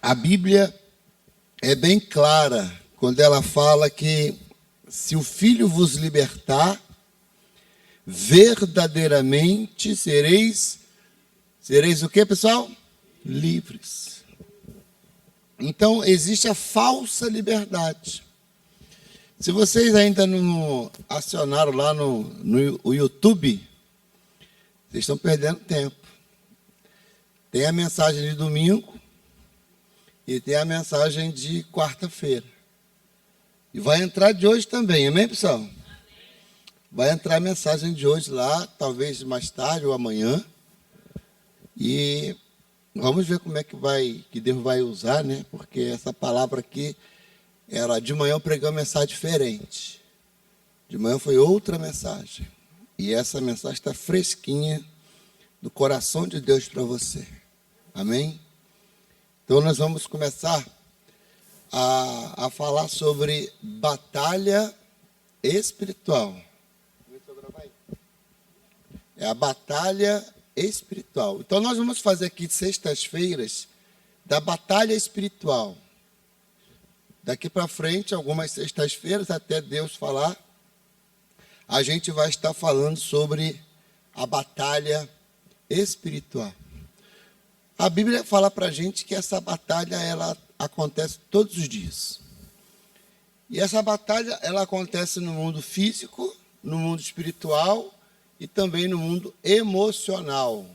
A Bíblia é bem clara quando ela fala que se o Filho vos libertar, verdadeiramente sereis o quê, pessoal? Livres. Então, existe a falsa liberdade. Se vocês ainda não acionaram lá no YouTube, vocês estão perdendo tempo. Tem a mensagem de domingo e tem a mensagem de quarta-feira. E vai entrar de hoje também, amém, pessoal? Vai entrar a mensagem de hoje lá, talvez mais tarde ou amanhã. E vamos ver como é que Deus vai usar, né? Porque essa palavra aqui, de manhã eu preguei uma mensagem diferente. De manhã foi outra mensagem. E essa mensagem está fresquinha do coração de Deus para você. Amém? Então nós vamos começar a falar sobre batalha espiritual. É a batalha espiritual. Então nós vamos fazer aqui sextas-feiras da batalha espiritual. Daqui para frente, algumas sextas-feiras, até Deus falar, a gente vai estar falando sobre a batalha espiritual. A Bíblia fala para a gente que essa batalha ela acontece todos os dias. E essa batalha ela acontece no mundo físico, no mundo espiritual e também no mundo emocional.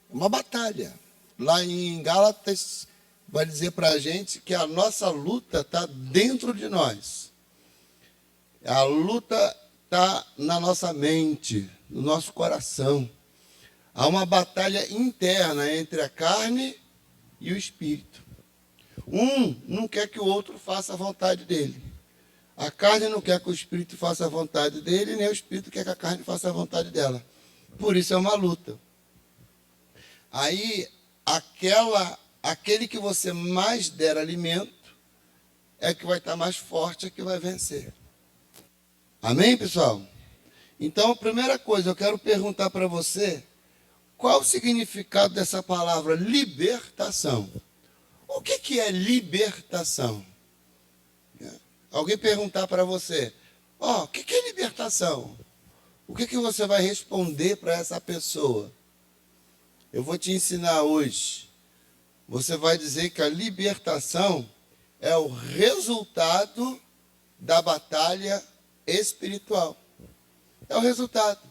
Uma batalha. Lá em Gálatas vai dizer para a gente que a nossa luta está dentro de nós. A luta está na nossa mente, no nosso coração. Há uma batalha interna entre a carne e o espírito. Um não quer que o outro faça a vontade dele. A carne não quer que o espírito faça a vontade dele, nem o espírito quer que a carne faça a vontade dela. Por isso é uma luta. Aí, aquele que você mais der alimento é que vai estar mais forte, é que vai vencer. Amém, pessoal? Então, a primeira coisa, eu quero perguntar para você, qual o significado dessa palavra libertação? O que é libertação? Alguém perguntar para você, o que é libertação? O que você vai responder para essa pessoa? Eu vou te ensinar hoje. Você vai dizer que a libertação é o resultado da batalha espiritual. É o resultado.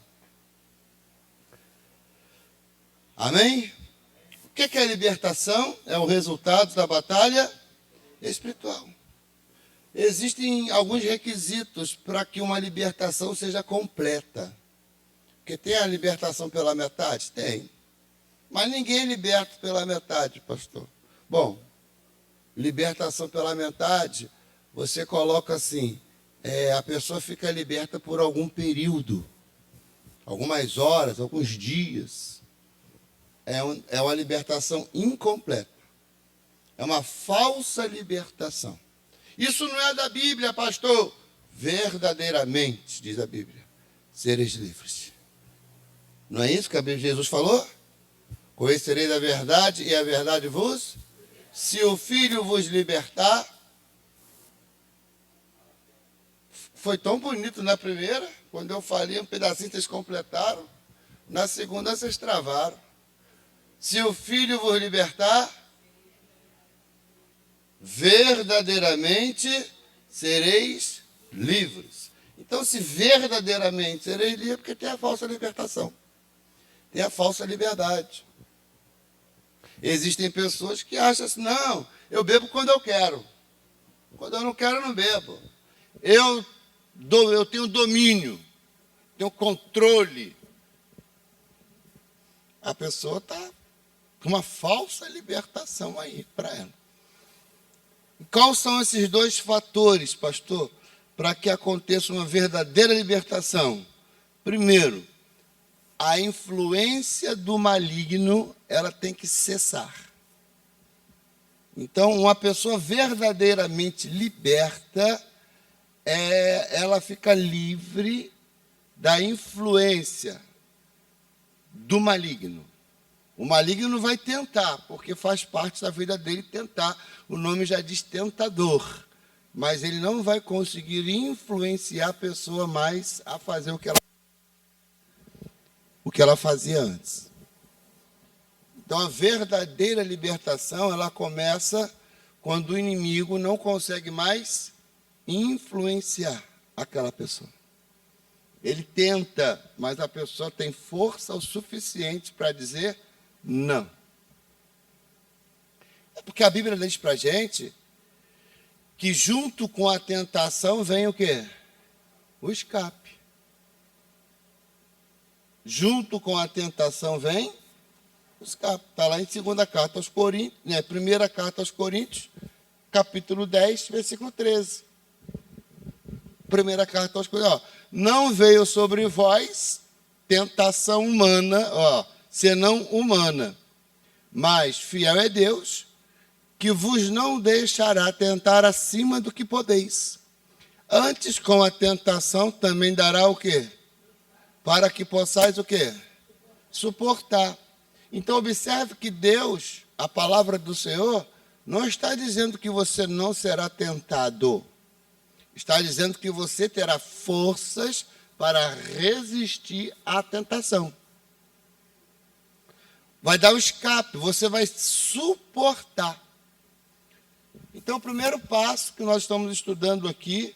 Amém? O que é libertação? É o resultado da batalha espiritual. Existem alguns requisitos para que uma libertação seja completa. Porque tem a libertação pela metade? Tem. Mas ninguém é liberto pela metade, pastor. Bom, libertação pela metade, você coloca assim, a pessoa fica liberta por algum período, algumas horas, alguns dias. É uma libertação incompleta. É uma falsa libertação. Isso não é da Bíblia, pastor. Verdadeiramente, diz a Bíblia, sereis livres. Não é isso que a Bíblia de Jesus falou? Conhecereis a verdade e a verdade vos... Se o Filho vos libertar... Foi tão bonito na primeira, quando eu falei um pedacinho, vocês completaram. Na segunda, vocês travaram. Se o Filho vos libertar, verdadeiramente sereis livres. Então, se verdadeiramente sereis livres, porque tem a falsa libertação. Tem a falsa liberdade. Existem pessoas que acham assim, não, eu bebo quando eu quero. Quando eu não quero, eu não bebo. Eu tenho domínio, tenho controle. A pessoa está com uma falsa libertação aí para ela. Quais são esses dois fatores, pastor, para que aconteça uma verdadeira libertação? Primeiro, a influência do maligno, ela tem que cessar. Então, uma pessoa verdadeiramente liberta, ela fica livre da influência do maligno. O maligno vai tentar, porque faz parte da vida dele tentar. O nome já diz tentador. Mas ele não vai conseguir influenciar a pessoa mais a fazer o que ela fazia antes. Então, a verdadeira libertação, ela começa quando o inimigo não consegue mais influenciar aquela pessoa. Ele tenta, mas a pessoa tem força o suficiente para dizer não. É porque a Bíblia diz para a gente que junto com a tentação vem o quê? O escape. Junto com a tentação vem o escape. Está lá em 2ª carta aos Coríntios, né? 1ª carta aos Coríntios, capítulo 10, versículo 13. 1ª carta aos Coríntios, não veio sobre vós tentação humana, senão humana, mas fiel é Deus, que vos não deixará tentar acima do que podeis. Antes, com a tentação, também dará o quê? Para que possais o quê? Suportar. Então, observe que Deus, a palavra do Senhor, não está dizendo que você não será tentado. Está dizendo que você terá forças para resistir à tentação. Vai dar o escape, você vai suportar. Então, o primeiro passo que nós estamos estudando aqui,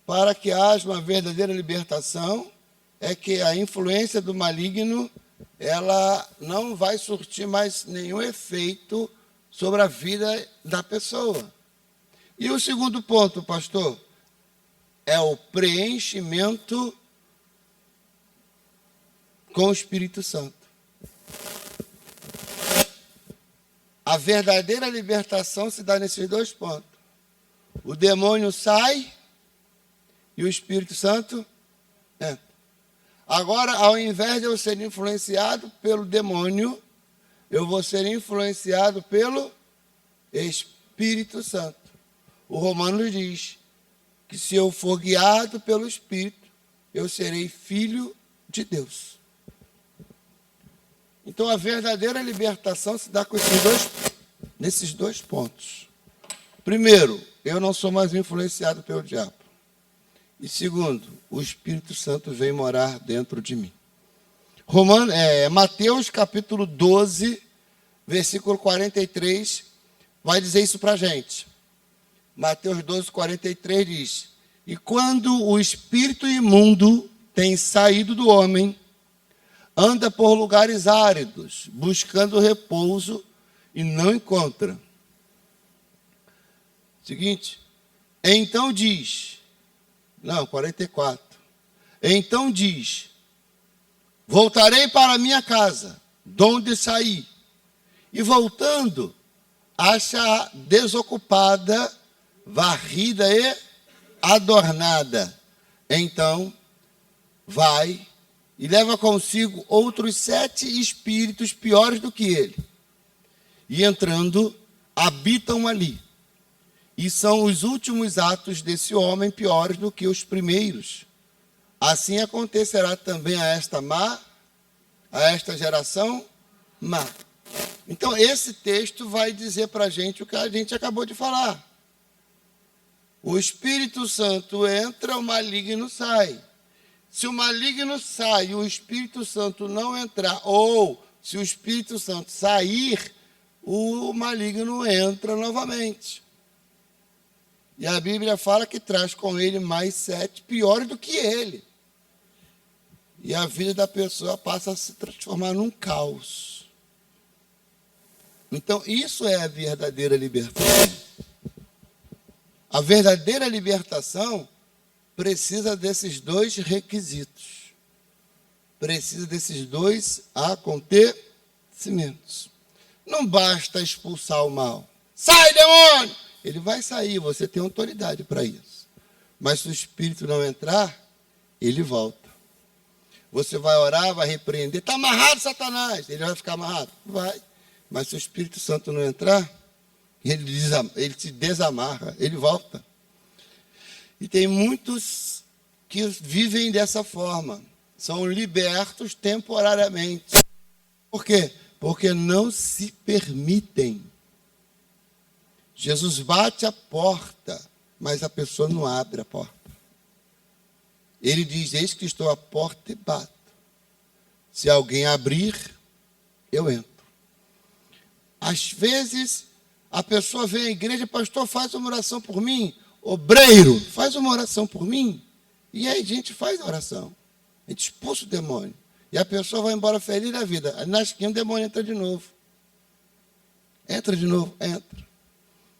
para que haja uma verdadeira libertação, é que a influência do maligno, ela não vai surtir mais nenhum efeito sobre a vida da pessoa. E o segundo ponto, pastor, é o preenchimento com o Espírito Santo. A verdadeira libertação se dá nesses dois pontos. O demônio sai e o Espírito Santo entra. Agora, ao invés de eu ser influenciado pelo demônio, eu vou ser influenciado pelo Espírito Santo. O Romanos diz que se eu for guiado pelo Espírito, eu serei filho de Deus. Então, a verdadeira libertação se dá com nesses dois pontos. Primeiro, eu não sou mais influenciado pelo diabo. E segundo, o Espírito Santo vem morar dentro de mim. Mateus capítulo 12, versículo 43, vai dizer isso para a gente. Mateus 12, 43 diz: e quando o espírito imundo tem saído do homem, anda por lugares áridos, buscando repouso e não encontra. Seguinte, então diz, 44. Então diz, voltarei para minha casa, de onde saí, e voltando, acha desocupada, varrida e adornada. Então, vai e leva consigo outros 7 espíritos piores do que ele. E entrando, habitam ali. E são os últimos atos desse homem piores do que os primeiros. Assim acontecerá também a esta geração má. Então, esse texto vai dizer para a gente o que a gente acabou de falar. O Espírito Santo entra, o maligno sai. Se o maligno sai e o Espírito Santo não entrar, ou se o Espírito Santo sair, o maligno entra novamente. E a Bíblia fala que traz com ele mais 7 piores do que ele. E a vida da pessoa passa a se transformar num caos. Então, isso é a verdadeira libertação. A verdadeira libertação precisa desses 2 requisitos. Precisa desses 2 acontecimentos. Não basta expulsar o mal. Sai, demônio! Ele vai sair, você tem autoridade para isso. Mas se o Espírito não entrar, ele volta. Você vai orar, vai repreender. Está amarrado, Satanás. Ele vai ficar amarrado? Vai. Mas se o Espírito Santo não entrar, ele se desamarra, ele volta. E tem muitos que vivem dessa forma. São libertos temporariamente. Por quê? Porque não se permitem. Jesus bate a porta, mas a pessoa não abre a porta. Ele diz: eis que estou à porta e bato. Se alguém abrir, eu entro. Às vezes, a pessoa vem à igreja: pastor, faz uma oração por mim. Obreiro, faz uma oração por mim. E aí a gente faz a oração. A gente expulsa o demônio. E a pessoa vai embora feliz da vida. Aí na esquina o demônio entra de novo. Entra de novo, entra.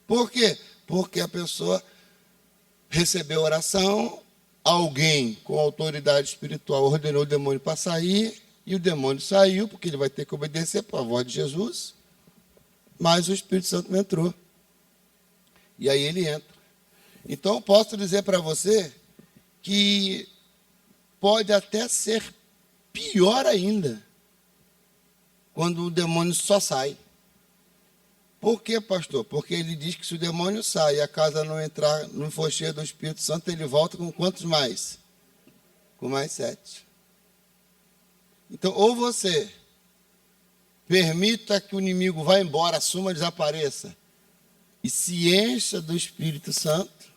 Por quê? Porque a pessoa recebeu oração, alguém com autoridade espiritual ordenou o demônio para sair, e o demônio saiu, porque ele vai ter que obedecer para a voz de Jesus, mas o Espírito Santo não entrou. E aí ele entra. Então eu posso dizer para você que pode até ser pior ainda quando o demônio só sai. Por quê, pastor? Porque ele diz que se o demônio sai e a casa não for cheia do Espírito Santo, ele volta com quantos mais? Com mais 7. Então, ou você permita que o inimigo vá embora, suma, desapareça, e se encha do Espírito Santo,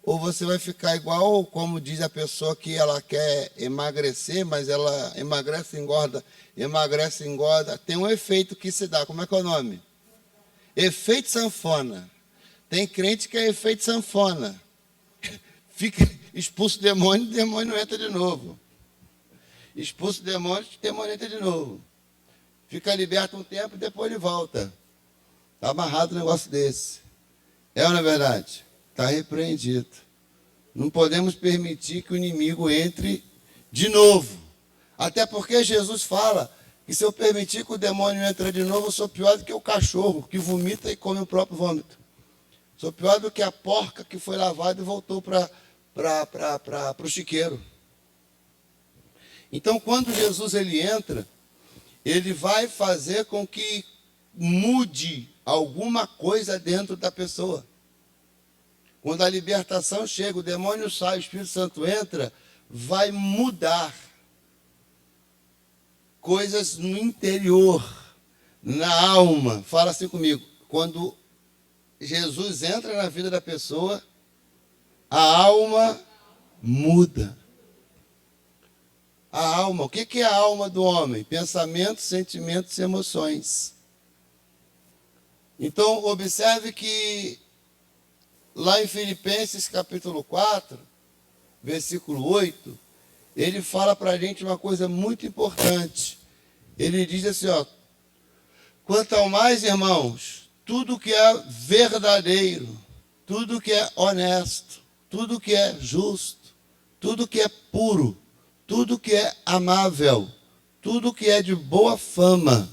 ou você vai ficar igual, como diz a pessoa que ela quer emagrecer, mas ela emagrece, engorda. Tem um efeito que se dá. Como é que é o nome? Efeito sanfona. Tem crente que é efeito sanfona. Fica expulso o demônio não entra de novo. Expulso o demônio entra de novo. Fica liberto um tempo e depois ele volta. Está amarrado um negócio desse. É ou não é verdade? Está repreendido. Não podemos permitir que o inimigo entre de novo. Até porque Jesus fala que se eu permitir que o demônio entre de novo, eu sou pior do que o cachorro que vomita e come o próprio vômito. Sou pior do que a porca que foi lavada e voltou para o chiqueiro. Então, quando Jesus ele entra, ele vai fazer com que mude alguma coisa dentro da pessoa. Quando a libertação chega, o demônio sai, o Espírito Santo entra, vai mudar coisas no interior, na alma. Fala assim comigo. Quando Jesus entra na vida da pessoa, a alma muda. A alma, o que é a alma do homem? Pensamentos, sentimentos e emoções. Então, observe que lá em Filipenses capítulo 4, versículo 8, ele fala para a gente uma coisa muito importante. Ele diz assim, quanto ao mais, irmãos, tudo que é verdadeiro, tudo que é honesto, tudo que é justo, tudo que é puro, tudo que é amável, tudo que é de boa fama,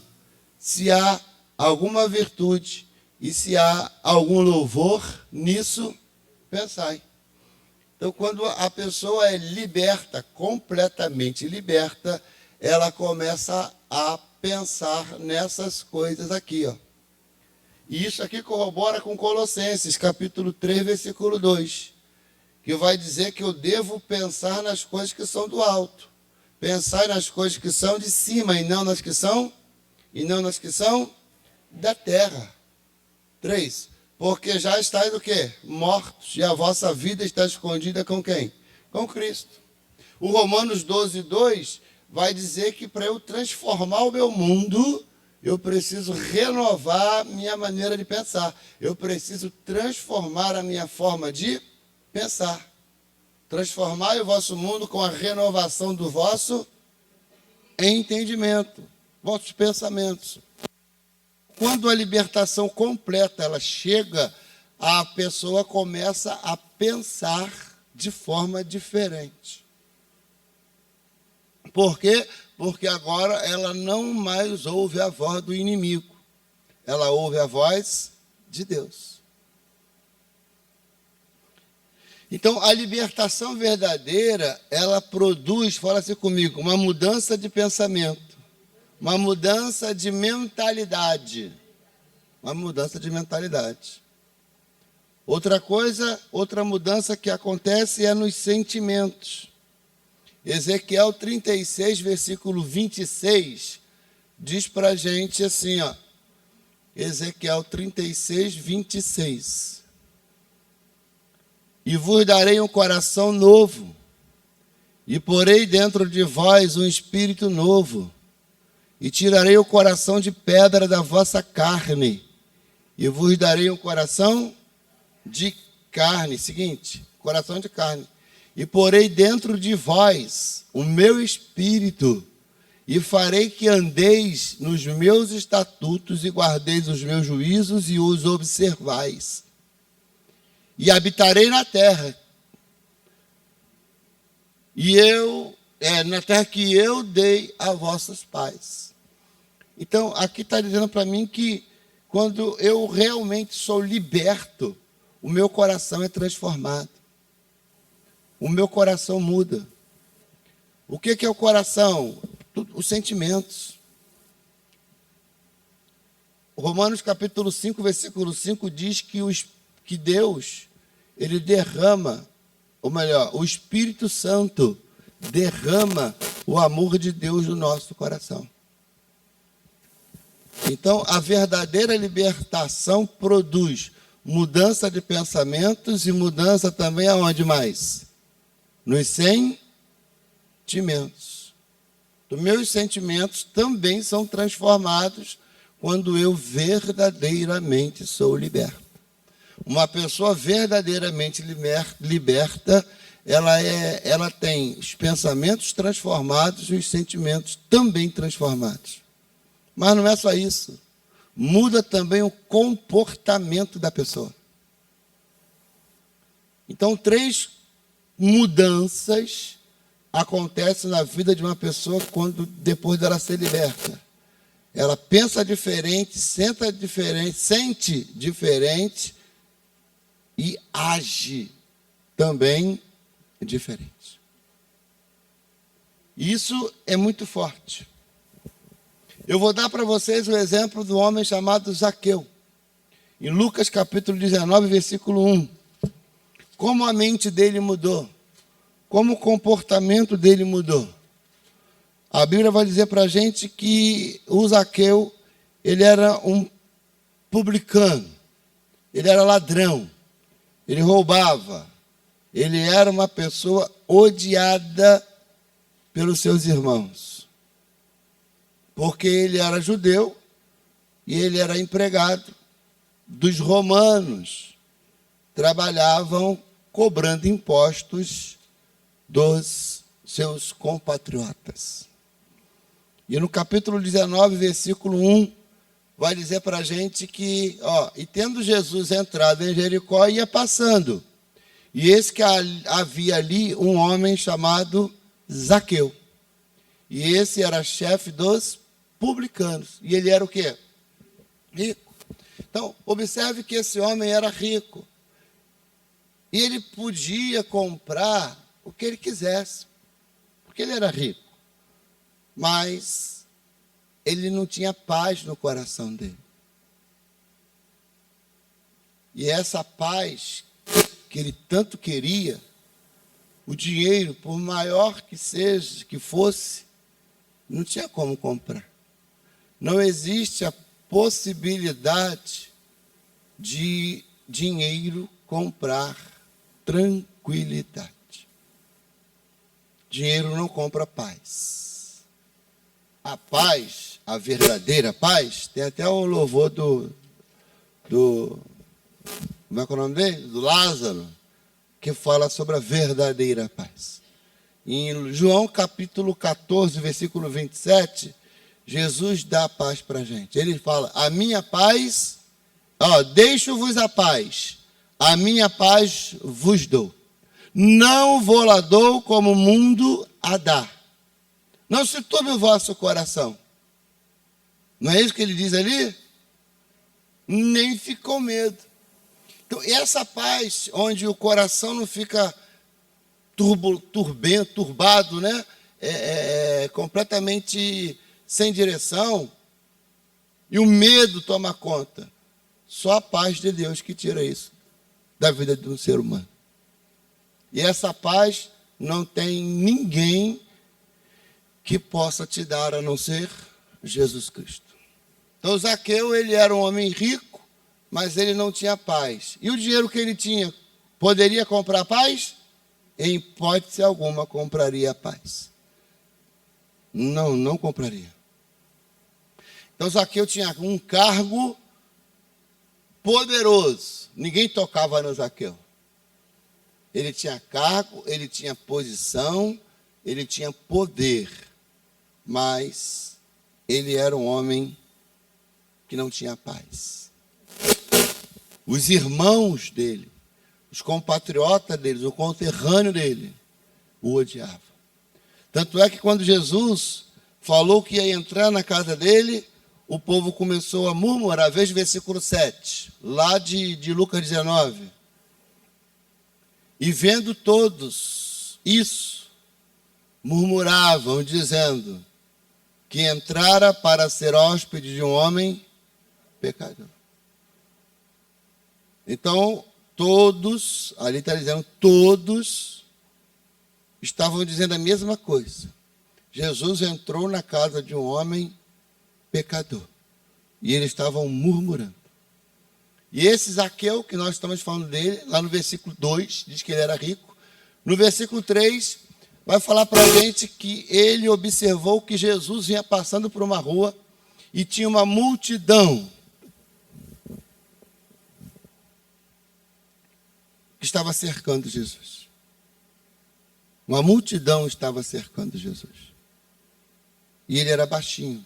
se há alguma virtude e se há algum louvor, nisso pensai. Então, quando a pessoa é liberta, completamente liberta, ela começa a pensar nessas coisas aqui, E isso aqui corrobora com Colossenses, capítulo 3, versículo 2, que vai dizer que eu devo pensar nas coisas que são do alto. Pensar nas coisas que são de cima e não nas que são da terra. 3. Porque já estáis o quê? Mortos, e a vossa vida está escondida com quem? Com Cristo. O Romanos 12, 2 vai dizer que para eu transformar o meu mundo, eu preciso renovar minha maneira de pensar. Eu preciso transformar a minha forma de pensar. Transformai o vosso mundo com a renovação do vosso entendimento, vossos pensamentos. Quando a libertação completa ela chega, a pessoa começa a pensar de forma diferente. Por quê? Porque agora ela não mais ouve a voz do inimigo. Ela ouve a voz de Deus. Então, a libertação verdadeira, ela produz, fala assim comigo, uma mudança de pensamento, uma mudança de mentalidade. Uma mudança de mentalidade. Outra coisa, outra mudança que acontece é nos sentimentos. Ezequiel 36, versículo 26, diz para a gente assim, ó, Ezequiel 36, 26. E vos darei um coração novo, e porei dentro de vós um espírito novo, e tirarei o coração de pedra da vossa carne, e vos darei um coração de carne. Seguinte, coração de carne. E porei dentro de vós o meu espírito, e farei que andeis nos meus estatutos e guardeis os meus juízos e os observais. E habitarei na terra. Na terra que eu dei a vossos pais. Então, aqui está dizendo para mim que quando eu realmente sou liberto, o meu coração é transformado. O meu coração muda. O que é o coração? Os sentimentos. Romanos capítulo 5, versículo 5 diz que Deus, ele derrama, ou melhor, o Espírito Santo derrama o amor de Deus no nosso coração. Então, a verdadeira libertação produz mudança de pensamentos e mudança também aonde mais? Nos sentimentos. Os meus sentimentos também são transformados quando eu verdadeiramente sou liberto. Uma pessoa verdadeiramente liberta, ela tem os pensamentos transformados e os sentimentos também transformados. Mas não é só isso. Muda também o comportamento da pessoa. Então, 3 mudanças acontecem na vida de uma pessoa depois dela ser liberta. Ela pensa diferente, sente diferente e age também diferente. Isso é muito forte. Eu vou dar para vocês o exemplo do homem chamado Zaqueu. Em Lucas capítulo 19, versículo 1. Como a mente dele mudou. Como o comportamento dele mudou. A Bíblia vai dizer para a gente que o Zaqueu, ele era um publicano. Ele era ladrão. Ele roubava. Ele era uma pessoa odiada pelos seus irmãos. Porque ele era judeu e ele era empregado dos romanos. Trabalhavam cobrando impostos dos seus compatriotas. E no capítulo 19, versículo 1, vai dizer para a gente que, e tendo Jesus entrado em Jericó, ia passando. E eis que havia ali um homem chamado Zaqueu. E esse era chefe dos publicanos. E ele era o quê? Rico. Então, observe que esse homem era rico. E ele podia comprar o que ele quisesse. Porque ele era rico. Mas ele não tinha paz no coração dele. E essa paz que ele tanto queria, o dinheiro, por maior que seja, que fosse, não tinha como comprar. Não existe a possibilidade de dinheiro comprar tranquilidade. Dinheiro não compra paz. A paz, a verdadeira paz, tem até o louvor do como é que é o nome dele? Do Lázaro, que fala sobre a verdadeira paz. Em João capítulo 14, versículo 27, Jesus dá a paz para a gente. Ele fala, a minha paz, deixo-vos a paz, a minha paz vos dou. Não vou lá dou como o mundo a dá. Não se turbe o vosso coração. Não é isso que ele diz ali? Nem ficou medo. Então, essa paz, onde o coração não fica turbado, né? Completamente sem direção, e o medo toma conta. Só a paz de Deus que tira isso da vida de um ser humano. E essa paz não tem ninguém que possa te dar, a não ser Jesus Cristo. Então Zaqueu, ele era um homem rico, mas ele não tinha paz. E o dinheiro que ele tinha, poderia comprar paz? Em hipótese alguma compraria paz. Não, não compraria. Então Zaqueu tinha um cargo poderoso. Ninguém tocava no Zaqueu. Ele tinha cargo, ele tinha posição, ele tinha poder. Mas ele era um homem que não tinha paz. Os irmãos dele, os compatriotas dele, o conterrâneo dele, o odiavam. Tanto é que quando Jesus falou que ia entrar na casa dele, o povo começou a murmurar. Veja o versículo 7, lá de Lucas 19. E vendo todos isso, murmuravam, dizendo que entrara para ser hóspede de um homem pecador. Então, todos, ali está dizendo, todos estavam dizendo a mesma coisa. Jesus entrou na casa de um homem pecador. E eles estavam murmurando. E esse Zaqueu, que nós estamos falando dele, lá no versículo 2, diz que ele era rico. No versículo 3, vai falar para a gente que ele observou que Jesus vinha passando por uma rua e tinha uma multidão que estava cercando Jesus. Uma multidão estava cercando Jesus. E ele era baixinho.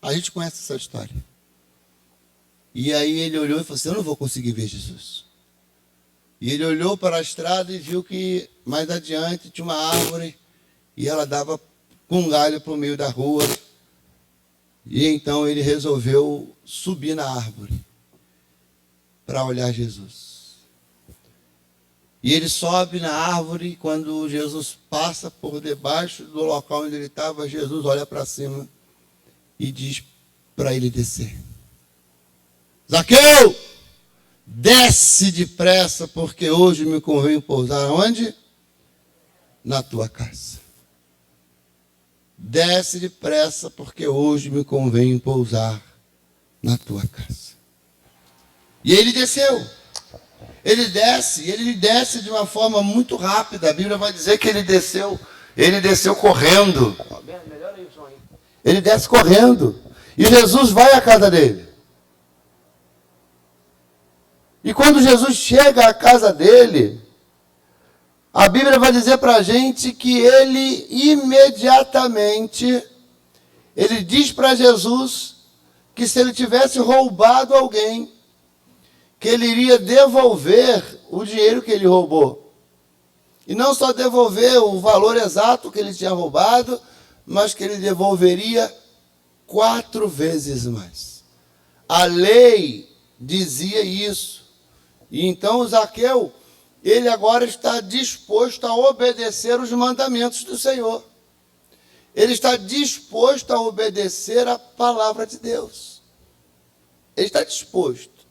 A gente conhece essa história. E aí ele olhou e falou assim, eu não vou conseguir ver Jesus. E ele olhou para a estrada e viu que mais adiante tinha uma árvore e ela dava com um galho para o meio da rua. E então ele resolveu subir na árvore para olhar Jesus. E ele sobe na árvore e quando Jesus passa por debaixo do local onde ele estava, Jesus olha para cima e diz para ele descer. Zaqueu, desce depressa, porque hoje me convém pousar onde? Na tua casa. Desce depressa, porque hoje me convém pousar na tua casa. E ele desceu. Ele desce de uma forma muito rápida. A Bíblia vai dizer que ele desceu correndo. Ele desce correndo. E Jesus vai à casa dele. E quando Jesus chega à casa dele, a Bíblia vai dizer para a gente que ele imediatamente, ele diz para Jesus que se ele tivesse roubado alguém, que ele iria devolver o dinheiro que ele roubou. E não só devolver o valor exato que ele tinha roubado, mas que ele devolveria 4 vezes mais. A lei dizia isso. E então o Zaqueu, ele agora está disposto a obedecer os mandamentos do Senhor. Ele está disposto a obedecer a palavra de Deus. Ele está disposto.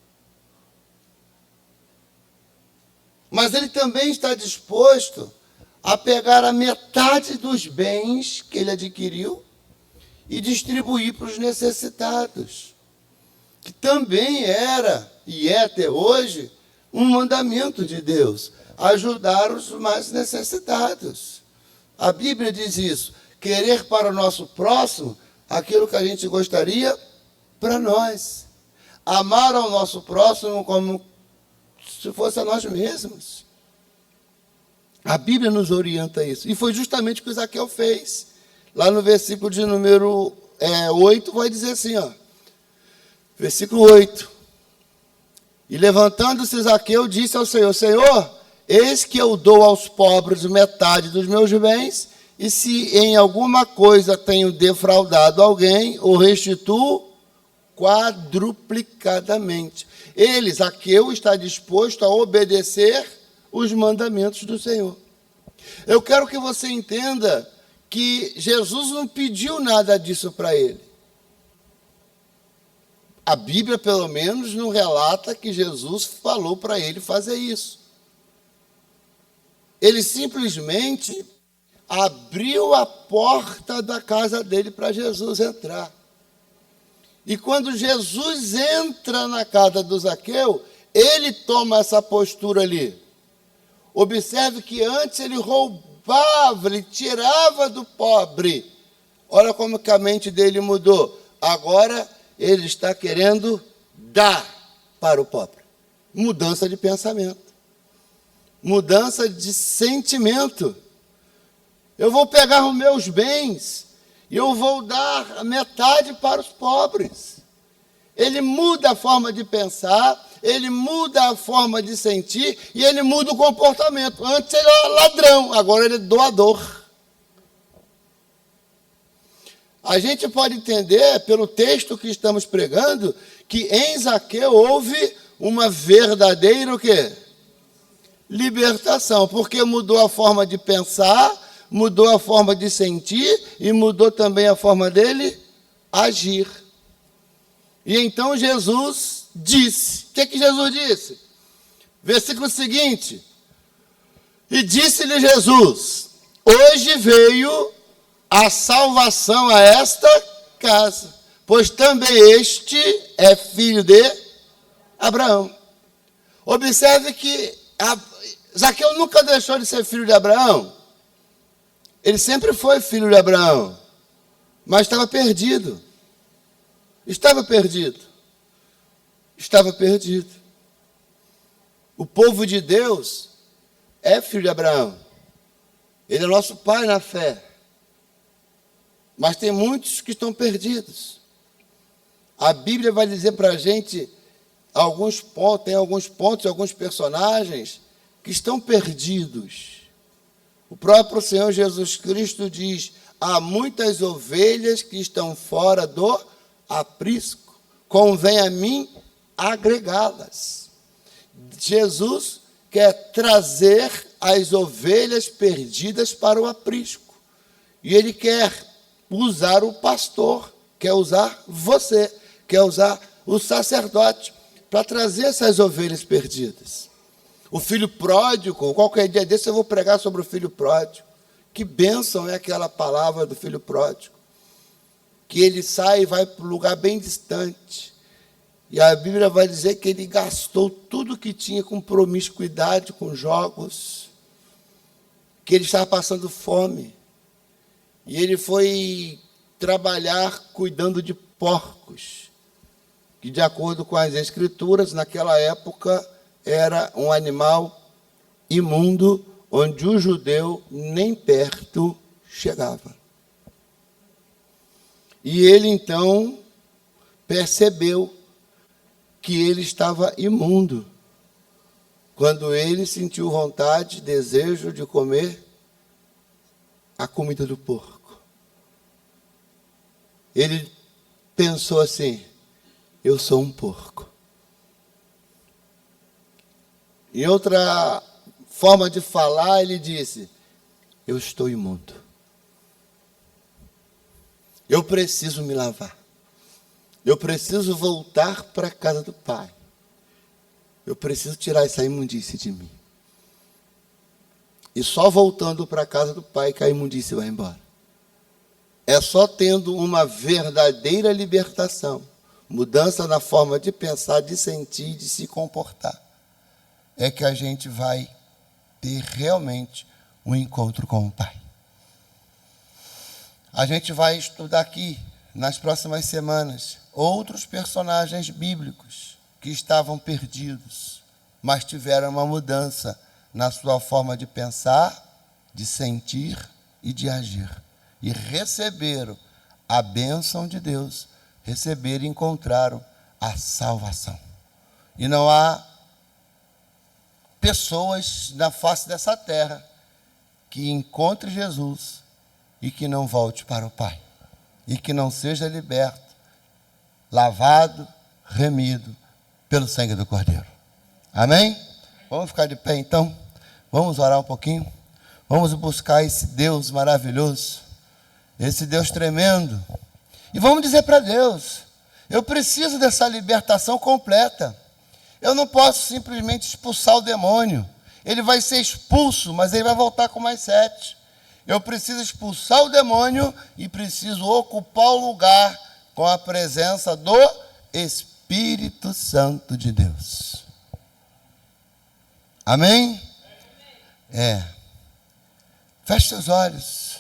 Mas ele também está disposto a pegar a metade dos bens que ele adquiriu e distribuir para os necessitados. Que também era, e é até hoje, um mandamento de Deus, ajudar os mais necessitados. A Bíblia diz isso, querer para o nosso próximo aquilo que a gente gostaria para nós. Amar ao nosso próximo como se fosse a nós mesmos. A Bíblia nos orienta a isso. E foi justamente o que o Zaqueu fez. Lá no versículo de número 8, vai dizer assim, ó. Versículo 8. E levantando-se Zaqueu, disse ao Senhor, Senhor, eis que eu dou aos pobres metade dos meus bens, e se em alguma coisa tenho defraudado alguém, o restituo quadruplicadamente. Ele, Zaqueu, está disposto a obedecer os mandamentos do Senhor. Eu quero que você entenda que Jesus não pediu nada disso para ele. A Bíblia, pelo menos, não relata que Jesus falou para ele fazer isso. Ele simplesmente abriu a porta da casa dele para Jesus entrar. E quando Jesus entra na casa do Zaqueu, ele toma essa postura ali. Observe que antes ele roubava, ele tirava do pobre. Olha como que a mente dele mudou. Agora ele está querendo dar para o pobre. Mudança de pensamento. Mudança de sentimento. Eu vou pegar os meus bens e eu vou dar a metade para os pobres. Ele muda a forma de pensar, ele muda a forma de sentir e ele muda o comportamento. Antes ele era ladrão, agora ele é doador. A gente pode entender, pelo texto que estamos pregando, que em Zaqueu houve uma verdadeira o quê? Libertação, porque mudou a forma de pensar, mudou a forma de sentir e mudou também a forma dele agir. E então Jesus disse, o que Jesus disse? Versículo seguinte, e disse-lhe Jesus, hoje veio a salvação a esta casa, pois também este é filho de Abraão. Observe que Zaqueu nunca deixou de ser filho de Abraão. Ele sempre foi filho de Abraão, mas estava perdido. Estava perdido. Estava perdido. O povo de Deus é filho de Abraão. Ele é nosso pai na fé. Mas tem muitos que estão perdidos. A Bíblia vai dizer para a gente alguns pontos, tem alguns pontos, alguns personagens que estão perdidos. O próprio Senhor Jesus Cristo diz, há muitas ovelhas que estão fora do aprisco, convém a mim agregá-las. Jesus quer trazer as ovelhas perdidas para o aprisco. E ele quer usar o pastor, quer usar você, quer usar o sacerdote para trazer essas ovelhas perdidas. O filho pródigo, qualquer dia desse eu vou pregar sobre o filho pródigo. Que bênção é aquela palavra do filho pródigo. Que ele sai e vai para um lugar bem distante. E a Bíblia vai dizer que ele gastou tudo que tinha com promiscuidade, com jogos. Que ele estava passando fome. E ele foi trabalhar cuidando de porcos. Que, de acordo com as Escrituras, naquela época, era um animal imundo, onde o judeu nem perto chegava. E ele, então, percebeu que ele estava imundo, quando ele sentiu vontade, desejo de comer a comida do porco. Ele pensou assim, eu sou um porco. Em outra forma de falar, ele disse, eu estou imundo. Eu preciso me lavar. Eu preciso voltar para a casa do Pai. Eu preciso tirar essa imundície de mim. E só voltando para a casa do Pai que a imundície vai embora. É só tendo uma verdadeira libertação, mudança na forma de pensar, de sentir, de se comportar, é que a gente vai ter realmente um encontro com o Pai. A gente vai estudar aqui, nas próximas semanas, outros personagens bíblicos que estavam perdidos, mas tiveram uma mudança na sua forma de pensar, de sentir e de agir. E receberam a bênção de Deus, receberam e encontraram a salvação. E não há pessoas na face dessa terra que encontre Jesus e que não volte para o Pai, e que não seja liberto, lavado, remido pelo sangue do Cordeiro. Amém? Vamos ficar de pé então? Vamos orar um pouquinho? Vamos buscar esse Deus maravilhoso, esse Deus tremendo, e vamos dizer para Deus, eu preciso dessa libertação completa. Eu não posso simplesmente expulsar o demônio. Ele vai ser expulso, mas ele vai voltar com mais 7. Eu preciso expulsar o demônio e preciso ocupar o lugar com a presença do Espírito Santo de Deus. Amém? Feche seus olhos.